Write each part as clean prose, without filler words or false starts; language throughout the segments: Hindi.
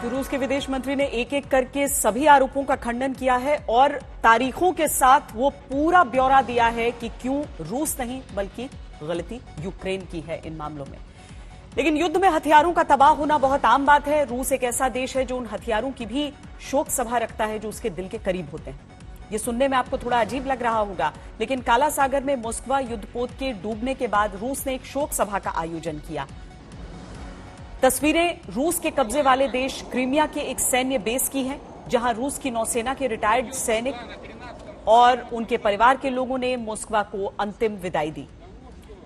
तो रूस के विदेश मंत्री ने एक एक करके सभी आरोपों का खंडन किया है और तारीखों के साथ वो पूरा ब्यौरा दिया है कि क्यों रूस नहीं बल्कि गलती यूक्रेन की है इन मामलों में। लेकिन युद्ध में हथियारों का तबाह होना बहुत आम बात है। रूस एक ऐसा देश है जो उन हथियारों की भी शोक सभा रखता है जो उसके दिल के करीब होते हैं। ये सुनने में आपको थोड़ा अजीब लग रहा होगा, लेकिन काला सागर में मॉस्को युद्धपोत के डूबने के बाद रूस ने एक शोक सभा का आयोजन किया। तस्वीरें रूस के कब्जे वाले देश क्रीमिया के एक सैन्य बेस की हैं, जहां रूस की नौसेना के रिटायर्ड सैनिक और उनके परिवार के लोगों ने मॉस्को को अंतिम विदाई दी।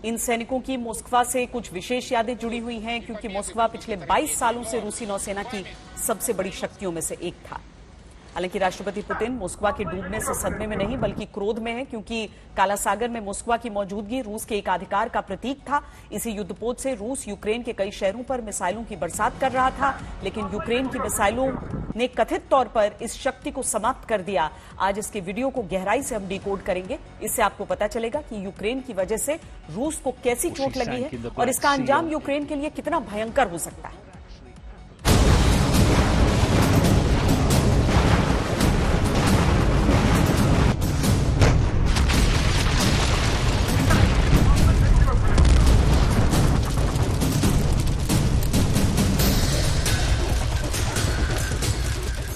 इन सैनिकों की मॉस्को से कुछ विशेष यादें जुड़ी हुई हैं, क्योंकि मॉस्को पिछले 22 सालों से रूसी नौसेना की सबसे बड़ी शक्तियों में से एक था। हालांकि राष्ट्रपति पुतिन मॉस्को के डूबने से सदमे में नहीं बल्कि क्रोध में है, क्योंकि काला सागर में मॉस्को की मौजूदगी रूस के एकाधिकार का प्रतीक था। इसी युद्धपोत से रूस यूक्रेन के कई शहरों पर मिसाइलों की बरसात कर रहा था, लेकिन यूक्रेन की मिसाइलों ने कथित तौर पर इस शक्ति को समाप्त कर दिया। आज इसके वीडियो को गहराई से हम डिकोड करेंगे। इससे आपको पता चलेगा कि यूक्रेन की वजह से रूस को कैसी चोट लगी है और इसका अंजाम यूक्रेन के लिए कितना भयंकर हो सकता है।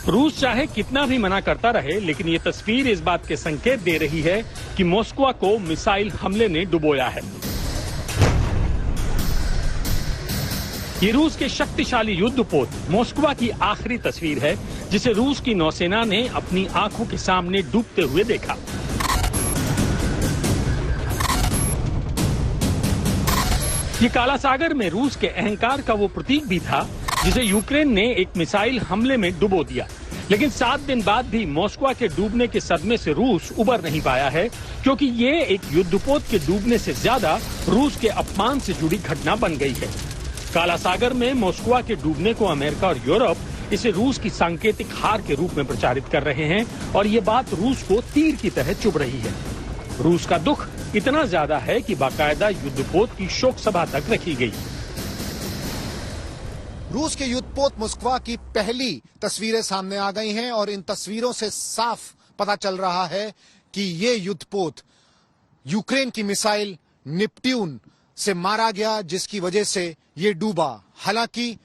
रूस चाहे कितना भी मना करता रहे, लेकिन ये तस्वीर इस बात के संकेत दे रही है कि मॉस्को को मिसाइल हमले ने डुबोया है। ये रूस के शक्तिशाली युद्धपोत मॉस्को की आखिरी तस्वीर है, जिसे रूस की नौसेना ने अपनी आंखों के सामने डूबते हुए देखा। ये काला सागर में रूस के अहंकार का वो प्रतीक भी था जिसे यूक्रेन ने एक मिसाइल हमले में डुबो दिया। लेकिन 7 दिन बाद भी मॉस्को के डूबने के सदमे से रूस उबर नहीं पाया है, क्योंकि ये एक युद्धपोत के डूबने से ज्यादा रूस के अपमान से जुड़ी घटना बन गई है। काला सागर में मॉस्को के डूबने को अमेरिका और यूरोप इसे रूस की सांकेतिक हार के रूप में प्रचारित कर रहे हैं और ये बात रूस को तीर की तरह चुभ रही है। रूस का दुख इतना ज्यादा है कि बाकायदा युद्धपोत की शोक सभा तक रखी गई। रूस के युद्धपोत मॉस्को की पहली तस्वीरें सामने आ गई हैं और इन तस्वीरों से साफ पता चल रहा है कि ये युद्धपोत यूक्रेन की मिसाइल नेपट्यून से मारा गया, जिसकी वजह से ये डूबा। हालांकि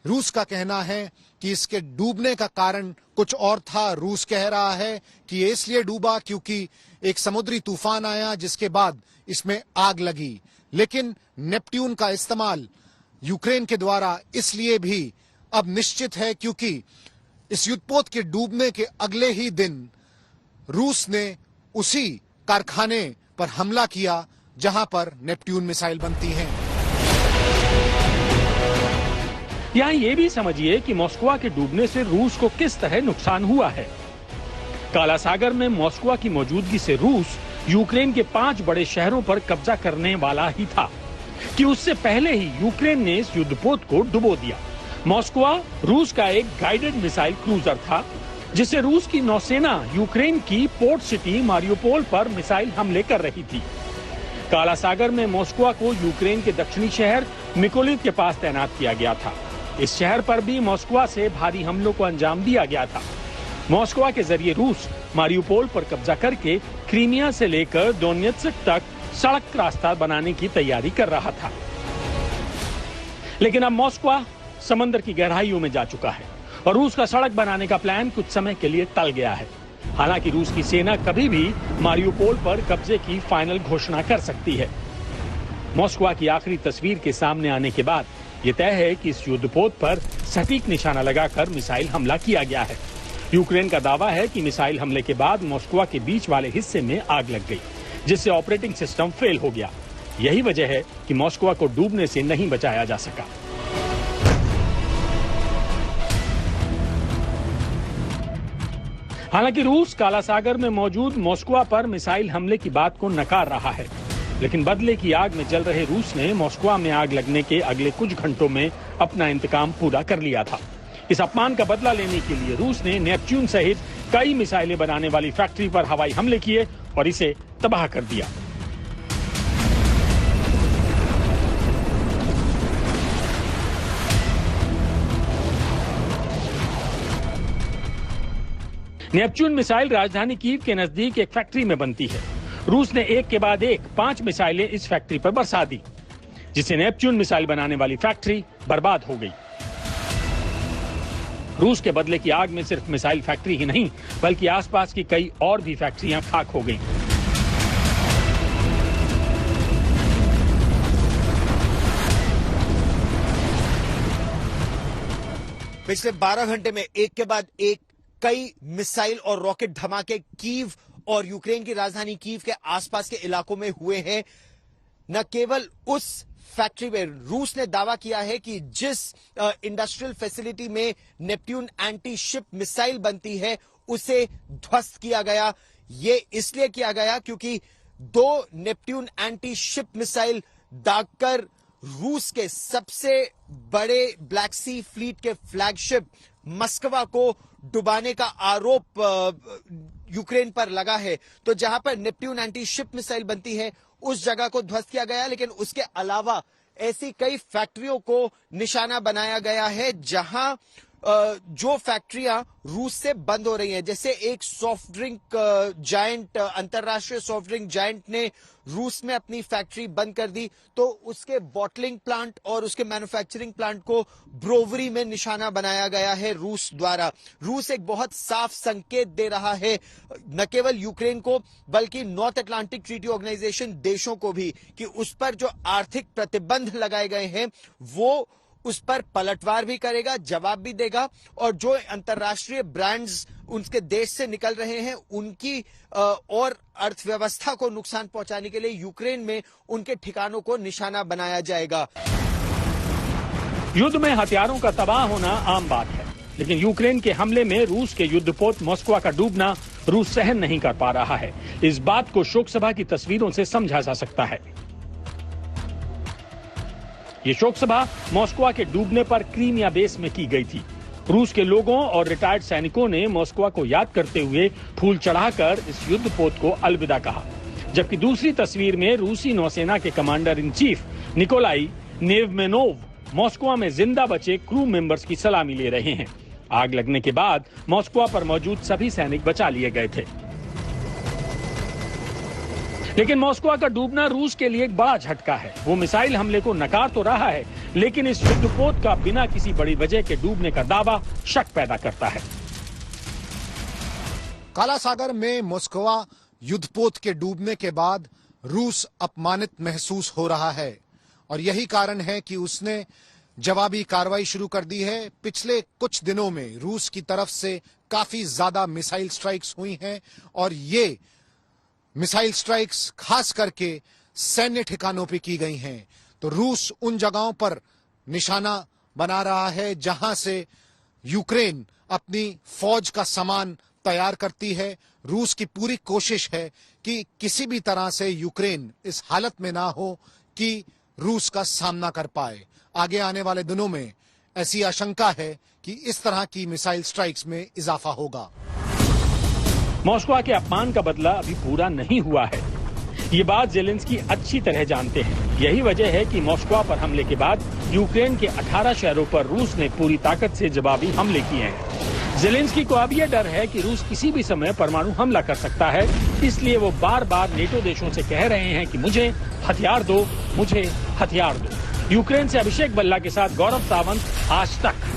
रूस का कहना है कि इसके डूबने का कारण कुछ और था। रूस कह रहा है कि ये इसलिए डूबा क्योंकि एक समुद्री तूफान आया, जिसके बाद इसमें आग लगी। लेकिन नेपट्यून का इस्तेमाल यूक्रेन के द्वारा इसलिए भी अब निश्चित है क्योंकि इस युद्धपोत के डूबने के अगले ही दिन रूस ने उसी कारखाने पर हमला किया जहां पर नेपट्यून मिसाइल बनती हैं। यहाँ ये भी समझिए कि मॉस्को के डूबने से रूस को किस तरह नुकसान हुआ है। काला सागर में मॉस्को की मौजूदगी से रूस यूक्रेन के 5 बड़े शहरों पर कब्जा करने वाला ही था कि उससे पहले ही यूक्रेन ने इस युद्धपोत को डुबो दिया। मॉस्को रूस का एक गाइडेड मिसाइल क्रूजर था, जिसे रूस की नौसेना यूक्रेन की पोर्ट सिटी मारियोपोल पर मिसाइल हमले कर रही थी। काला सागर में मॉस्को को यूक्रेन के दक्षिणी शहर मिकोलिव के पास तैनात किया गया था। इस शहर पर भी मॉस्को से भारी हमलों को अंजाम दिया गया था। मॉस्को के जरिए रूस मारियोपोल पर कब्जा करके क्रीमिया से लेकर डोनेत्स्क तक सड़क रास्ता बनाने की तैयारी कर रहा था। लेकिन अब मॉस्को समंदर की गहराइयों में जा चुका है और रूस का सड़क बनाने का प्लान कुछ समय के लिए टल गया है। हालांकि रूस की सेना कभी भी मारियोपोल पर कब्जे की फाइनल घोषणा कर सकती है। मॉस्को की आखिरी तस्वीर के सामने आने के बाद ये तय है कि इस युद्धपोत पर सटीक निशाना लगाकर मिसाइल हमला किया गया है। यूक्रेन का दावा है कि मिसाइल हमले के बाद मॉस्को के बीच वाले हिस्से में आग लग गई, जिससे ऑपरेटिंग सिस्टम फेल हो गया। यही वजह है कि मॉस्को को डूबने से नहीं बचाया जा सका। हालांकि रूस काला सागर में मौजूद मॉस्को पर मिसाइल हमले की बात को नकार रहा है, लेकिन बदले की आग में जल रहे रूस ने मॉस्को में आग लगने के अगले कुछ घंटों में अपना इंतकाम पूरा कर लिया था। इस अपमान का बदला लेने के लिए रूस ने नेपच्यून सहित कई मिसाइलें बनाने वाली फैक्ट्री पर हवाई हमले किए और इसे तबाह कर दिया। नेपच्यून मिसाइल राजधानी कीव के नजदीक एक फैक्ट्री में बनती है। रूस ने एक के बाद एक 5 मिसाइलें इस फैक्ट्री पर बरसा दी, जिससे नेपच्यून मिसाइल बनाने वाली फैक्ट्री बर्बाद हो गई। रूस के बदले की आग में सिर्फ मिसाइल फैक्ट्री ही नहीं, बल्कि आसपास की कई और भी फैक्ट्रियां खाक हो गईं। पिछले 12 घंटे में एक के बाद एक कई मिसाइल और रॉकेट धमाके कीव और यूक्रेन की राजधानी कीव के आसपास के इलाकों में हुए हैं। न केवल उस फैक्ट्री में रूस ने दावा किया है कि जिस इंडस्ट्रियल फैसिलिटी में नेपट्यून एंटी शिप मिसाइल बनती है उसे ध्वस्त किया गया। ये इसलिए किया गया क्योंकि 2 नेपट्यून एंटी शिप मिसाइल दागकर रूस के सबसे बड़े ब्लैक सी फ्लीट के फ्लैगशिप मस्कवा को डुबाने का आरोप यूक्रेन पर लगा है। तो जहां पर नेपट्यून एंटी शिप मिसाइल बनती है उस जगह को ध्वस्त किया गया, लेकिन उसके अलावा ऐसी कई फैक्ट्रियों को निशाना बनाया गया है जहां जो फैक्ट्रियां रूस से बंद हो रही हैं। जैसे एक सॉफ्ट ड्रिंक जायंट, अंतरराष्ट्रीय सॉफ्ट ड्रिंक जायंट ने रूस में अपनी फैक्ट्री बंद कर दी, तो उसके बॉटलिंग प्लांट और उसके मैन्युफैक्चरिंग प्लांट को ब्रोवरी में निशाना बनाया गया है रूस द्वारा। रूस एक बहुत साफ संकेत दे रहा है न केवल यूक्रेन को बल्कि नॉर्थ अटलांटिक ट्रीटी ऑर्गेनाइजेशन देशों को भी कि उस पर जो आर्थिक प्रतिबंध लगाए गए हैं वो उस पर पलटवार भी करेगा, जवाब भी देगा, और जो अंतर्राष्ट्रीय ब्रांड्स उनके देश से निकल रहे हैं उनकी और अर्थव्यवस्था को नुकसान पहुंचाने के लिए यूक्रेन में उनके ठिकानों को निशाना बनाया जाएगा। युद्ध में हथियारों का तबाह होना आम बात है, लेकिन यूक्रेन के हमले में रूस के युद्धपोत मॉस्को का डूबना रूस सहन नहीं कर पा रहा है। इस बात को शोक सभा की तस्वीरों से समझा जा सकता है। ये शोक सभा मॉस्को के डूबने पर क्रीमिया बेस में की गई थी। रूस के लोगों और रिटायर्ड सैनिकों ने मॉस्को को याद करते हुए फूल चढ़ाकर इस युद्धपोत को अलविदा कहा, जबकि दूसरी तस्वीर में रूसी नौसेना के commander in chief Nikolai Nevmenov Moscow में जिंदा बचे क्रू मेंबर्स की सलामी ले रहे हैं। आग लगने के बाद मॉस्को पर मौजूद सभी सैनिक बचा लिए गए थे, लेकिन मॉस्को का डूबना रूस के लिए एक बड़ा झटका है। वो मिसाइल हमले को नकार तो रहा है, लेकिन इस युद्धपोत का बिना किसी बड़ी वजह के डूबने का दावा शक पैदा करता है। काला सागर में मॉस्को युद्धपोत के डूबने के बाद रूस अपमानित महसूस हो रहा है और यही कारण है कि उसने जवाबी कार्रवाई शुरू कर दी है। पिछले कुछ दिनों में रूस की तरफ से काफी ज्यादा मिसाइल स्ट्राइक्स हुई हैं और ये मिसाइल स्ट्राइक्स खास करके सैन्य ठिकानों पर की गई हैं। तो रूस उन जगहों पर निशाना बना रहा है जहां से यूक्रेन अपनी फौज का सामान तैयार करती है। रूस की पूरी कोशिश है कि किसी भी तरह से यूक्रेन इस हालत में ना हो कि रूस का सामना कर पाए। आगे आने वाले दिनों में ऐसी आशंका है कि इस तरह की मिसाइल स्ट्राइक्स में इजाफा होगा। मॉस्को के अपमान का बदला अभी पूरा नहीं हुआ है, ये बात ज़ेलेंस्की अच्छी तरह जानते हैं। यही वजह है कि मॉस्को पर हमले के बाद यूक्रेन के 18 शहरों पर रूस ने पूरी ताकत से जवाबी हमले किए हैं। ज़ेलेंस्की को अब यह डर है कि रूस किसी भी समय परमाणु हमला कर सकता है, इसलिए वो बार बार नेटो देशों से कह रहे हैं कि मुझे हथियार दो, मुझे हथियार दो। यूक्रेन से अभिषेक बल्ला के साथ गौरव सावंत, आज तक।